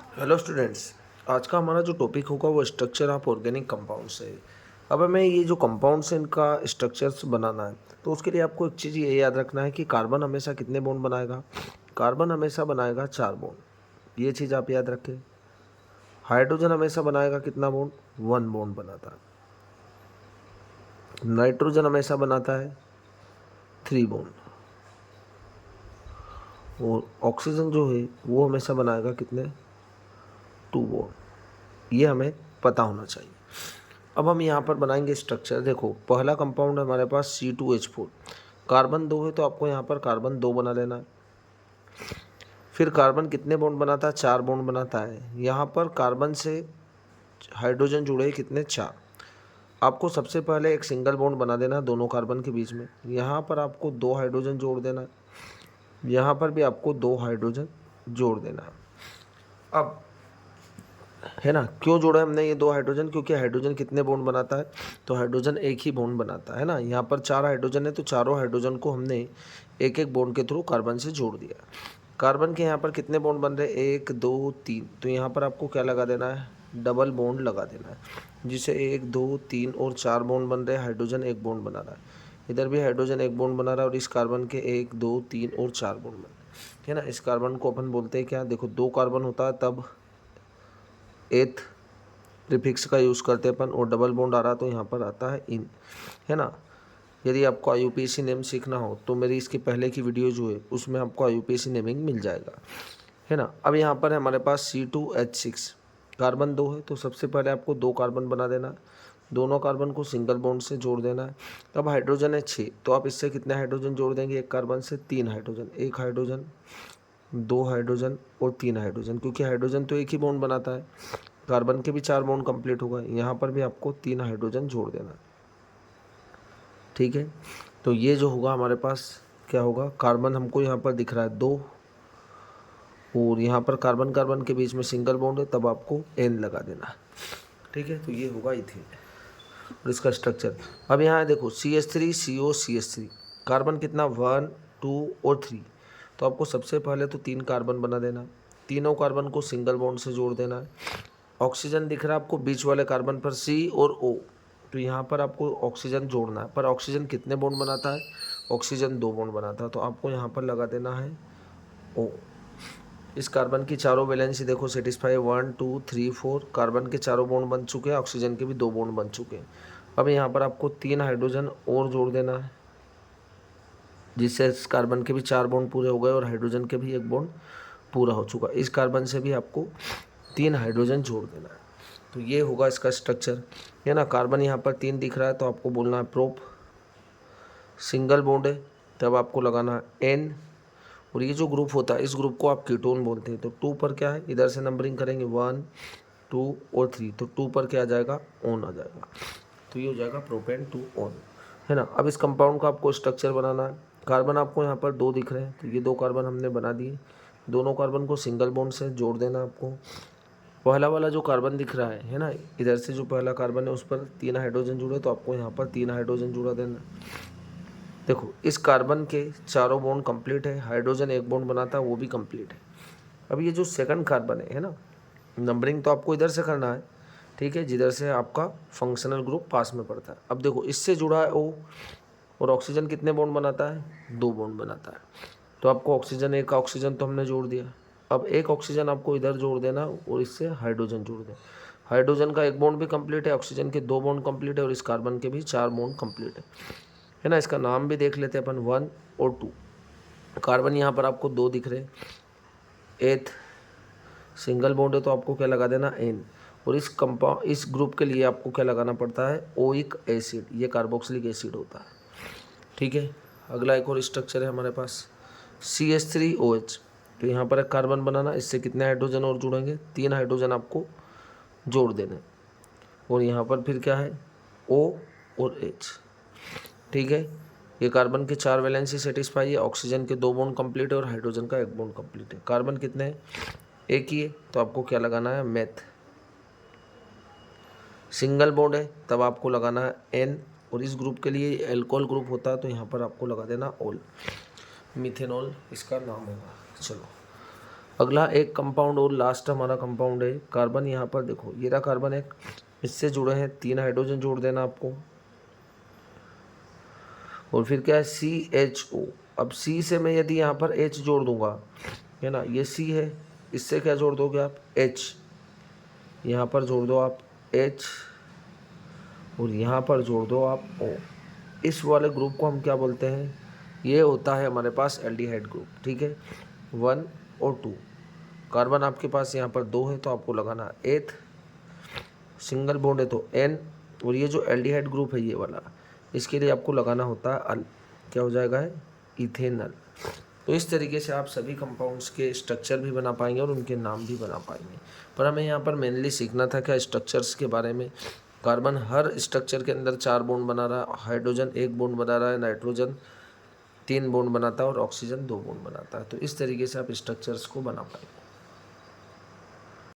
Hello students. आज का हमारा जो टॉपिक होगा वो स्ट्रक्चर ऑफ ऑर्गेनिक कंपाउंड्स है। अब हमें ये जो कंपाउंड्स हैं इनका स्ट्रक्चर्स बनाना है, तो उसके लिए आपको एक चीज़ ये याद रखना है कि कार्बन हमेशा कितने बॉन्ड बनाएगा। कार्बन हमेशा बनाएगा 4 बॉन्ड, ये चीज़ आप याद रखें। हाइड्रोजन हमेशा बनाएगा कितना बॉन्ड, 1 बॉन्ड बनाता है। नाइट्रोजन हमेशा बनाता है 3 बॉन्ड, और ऑक्सीजन जो है वो हमेशा बनाएगा कितने, 2 बॉन्ड। ये हमें पता होना चाहिए। अब हम यहाँ पर बनाएंगे स्ट्रक्चर। देखो, पहला कंपाउंड है हमारे पास C2H4, कार्बन 2 है तो आपको यहाँ पर कार्बन 2 बना लेना है। फिर कार्बन कितने बॉन्ड बनाता है, 4 बॉन्ड बनाता है। यहाँ पर कार्बन से हाइड्रोजन जुड़े हैं कितने, 4। आपको सबसे पहले एक सिंगल बॉन्ड बना देना है दोनों कार्बन के बीच में। यहाँ पर आपको 2 हाइड्रोजन जोड़ देना है, यहाँ पर भी आपको 2 हाइड्रोजन जोड़ देना है। अब है ना, क्यों जोड़ा हमने ये 2 हाइड्रोजन, क्योंकि हाइड्रोजन कितने बॉन्ड बनाता है, तो हाइड्रोजन एक ही बॉन्ड बनाता है ना। यहाँ पर 4 हाइड्रोजन है तो चारों हाइड्रोजन को हमने एक एक बॉन्ड के थ्रू कार्बन से जोड़ दिया। कार्बन के यहाँ पर कितने बॉन्ड बन रहे हैं, 1 2 3, तो यहाँ पर आपको क्या लगा देना है, डबल बॉन्ड लगा देना है, जिससे 1 2 3 और 4 बॉन्ड बन रहे हैं। हाइड्रोजन एक बॉन्ड बना रहा है, इधर भी हाइड्रोजन एक बॉन्ड बना रहा है, और इस कार्बन के 1 2 3 और 4 बॉन्ड बन रहे हैं ना। इस कार्बन को अपन बोलते हैं क्या, देखो 2 कार्बन होता है तब एथ प्रीफिक्स का यूज़ करते हैं अपन, और डबल बॉन्ड आ रहा तो यहाँ पर आता है इन, है ना। यदि आपको IUPAC नेम सीखना हो तो मेरी इसके पहले की वीडियो जो है उसमें आपको IUPAC नेमिंग मिल जाएगा, है ना। अब यहाँ पर है हमारे पास C2H6, कार्बन 2 है तो सबसे पहले आपको 2 कार्बन बना देना है, दोनों कार्बन को सिंगल बॉन्ड से जोड़ देना है। अब हाइड्रोजन है 6, तो आप इससे कितने हाइड्रोजन जोड़ देंगे, एक कार्बन से 3 हाइड्रोजन, 1 हाइड्रोजन 2 हाइड्रोजन और 3 हाइड्रोजन, क्योंकि हाइड्रोजन तो एक ही बॉन्ड बनाता है। कार्बन के भी 4 बॉन्ड कंप्लीट हो गए, यहाँ पर भी आपको 3 हाइड्रोजन जोड़ देना है, ठीक है। तो ये जो होगा हमारे पास क्या होगा, कार्बन हमको यहाँ पर दिख रहा है 2, और यहाँ पर कार्बन कार्बन के बीच में सिंगल बॉन्ड है तब आपको N लगा देना है, ठीक है। तो ये होगा इथेन और इसका स्ट्रक्चर। अब यहाँ देखो CH3CO CH3, कार्बन कितना 1 2 और 3, तो आपको सबसे पहले तो 3 कार्बन बना देना, तीनों कार्बन को सिंगल बॉन्ड से जोड़ देना है। ऑक्सीजन दिख रहा है आपको बीच वाले कार्बन पर C और O, तो यहाँ पर आपको ऑक्सीजन जोड़ना है, पर ऑक्सीजन कितने बॉन्ड बनाता है, ऑक्सीजन 2 बॉन्ड बनाता है, तो आपको यहाँ पर लगा देना है O। इस कार्बन की चारों वैलेंसी देखो सेटिस्फाई, 1 2 3 4, कार्बन के चारों बॉन्ड बन चुके हैं, ऑक्सीजन के भी 2 बॉन्ड बन चुके हैं। अब यहाँ पर आपको 3 हाइड्रोजन और जोड़ देना है, जिससे इस कार्बन के भी 4 बॉन्ड पूरे हो गए और हाइड्रोजन के भी 1 बॉन्ड पूरा हो चुका। इस कार्बन से भी आपको 3 हाइड्रोजन जोड़ देना है, तो ये होगा इसका स्ट्रक्चर, है ना। कार्बन यहाँ पर 3 दिख रहा है तो आपको बोलना है प्रोप, सिंगल बॉन्ड है तब आपको लगाना है N, और ये जो ग्रुप होता है इस ग्रुप को आप कीटोन बोलते हैं। तो 2 पर क्या है, इधर से नंबरिंग करेंगे 1 2 और 3, तो 2 पर क्या आ जाएगा, ऑन आ जाएगा, तो ये हो जाएगा प्रोपेन 2 ऑन, है ना। अब इस कंपाउंड का आपको स्ट्रक्चर बनाना है। कार्बन आपको यहाँ पर 2 दिख रहे हैं, तो ये 2 कार्बन हमने बना दिए, दोनों कार्बन को सिंगल बॉन्ड से जोड़ देना आपको। पहला वाला जो कार्बन दिख रहा है ना, इधर से जो पहला कार्बन है उस पर 3 हाइड्रोजन जुड़े, तो आपको यहाँ पर 3 हाइड्रोजन जुड़ा देना। देखो इस कार्बन के चारों बॉन्ड कंप्लीट है, हाइड्रोजन एक बॉन्ड बनाता है वो भी कंप्लीट है। अब ये जो सेकंड कार्बन है ना, नंबरिंग तो आपको इधर से करना है, ठीक है, जिधर से आपका फंक्शनल ग्रुप पास में पड़ता है। अब देखो इससे जुड़ा है O, और ऑक्सीजन कितने बॉन्ड बनाता है, 2 बॉन्ड बनाता है, तो आपको ऑक्सीजन, एक ऑक्सीजन तो हमने जोड़ दिया। अब एक ऑक्सीजन आपको इधर जोड़ देना और इससे हाइड्रोजन जोड़ दें। हाइड्रोजन का 1 बॉन्ड भी कंप्लीट है, ऑक्सीजन के 2 बॉन्ड कंप्लीट है, और इस कार्बन के भी 4 बॉन्ड कंप्लीट है ना। इसका नाम भी देख लेते हैं अपन, 1 और 2। कार्बन यहाँ पर आपको 2 दिख रहे हैं, एथ सिंगल बॉन्ड है तो आपको क्या लगा देना, N, और इस ग्रुप के लिए आपको क्या लगाना पड़ता है, ओइक एसिड, ये कार्बोक्सिलिक एसिड होता है, ठीक है। अगला एक और स्ट्रक्चर है हमारे पास CH3OH, तो यहाँ पर एक कार्बन बनाना, इससे कितने हाइड्रोजन और जुड़ेंगे, 3 हाइड्रोजन आपको जोड़ देने, और यहाँ पर फिर क्या है, O और H, ठीक है। ये कार्बन के 4 वैलेंसी सेटिस्फाई है, ऑक्सीजन के 2 बॉन्ड कंप्लीट है और हाइड्रोजन का 1 बॉन्ड कंप्लीट है। कार्बन कितने हैं, एक ही है, तो आपको क्या लगाना है, मेथ। सिंगल बॉन्ड है तब आपको लगाना है N, और इस ग्रुप के लिए एल्कोहल ग्रुप होता है तो यहाँ पर आपको लगा देना ऑल, मिथेनॉल इसका नाम होगा। चलो अगला एक कंपाउंड और लास्ट हमारा कंपाउंड है कार्बन। यहाँ पर देखो ये रहा कार्बन एक, इससे जुड़े हैं 3 हाइड्रोजन जोड़ देना आपको। और फिर क्या है CHO। अब C से मैं यदि यहाँ पर H जोड़ दूंगा, है ना, ये C है, इससे क्या जोड़ दोगे आप H, यहाँ पर जोड़ दो आप H और यहाँ पर जोड़ दो आप O। इस वाले ग्रुप को हम क्या बोलते हैं, ये होता है हमारे पास एल्डिहाइड ग्रुप। ठीक है, 1 और 2। कार्बन आपके पास यहाँ पर 2 है तो आपको लगाना 8, सिंगल बॉन्ड है तो N, और ये जो एल्डिहाइड ग्रुप है ये वाला, इसके लिए आपको लगाना होता है अल, क्या हो जाएगा है इथेनल। तो इस तरीके से आप सभी कंपाउंड्स के स्ट्रक्चर भी बना पाएंगे और उनके नाम भी बना पाएंगे। पर हमें यहाँ पर मेनली सीखना था क्या स्ट्रक्चर्स के बारे में। कार्बन हर स्ट्रक्चर के अंदर 4 बॉन्ड बना रहा है, हाइड्रोजन 1 बॉन्ड बना रहा है, नाइट्रोजन 3 बॉन्ड बनाता है और ऑक्सीजन 2 बॉन्ड बनाता है। तो इस तरीके से आप स्ट्रक्चर्स को बना पाएंगे।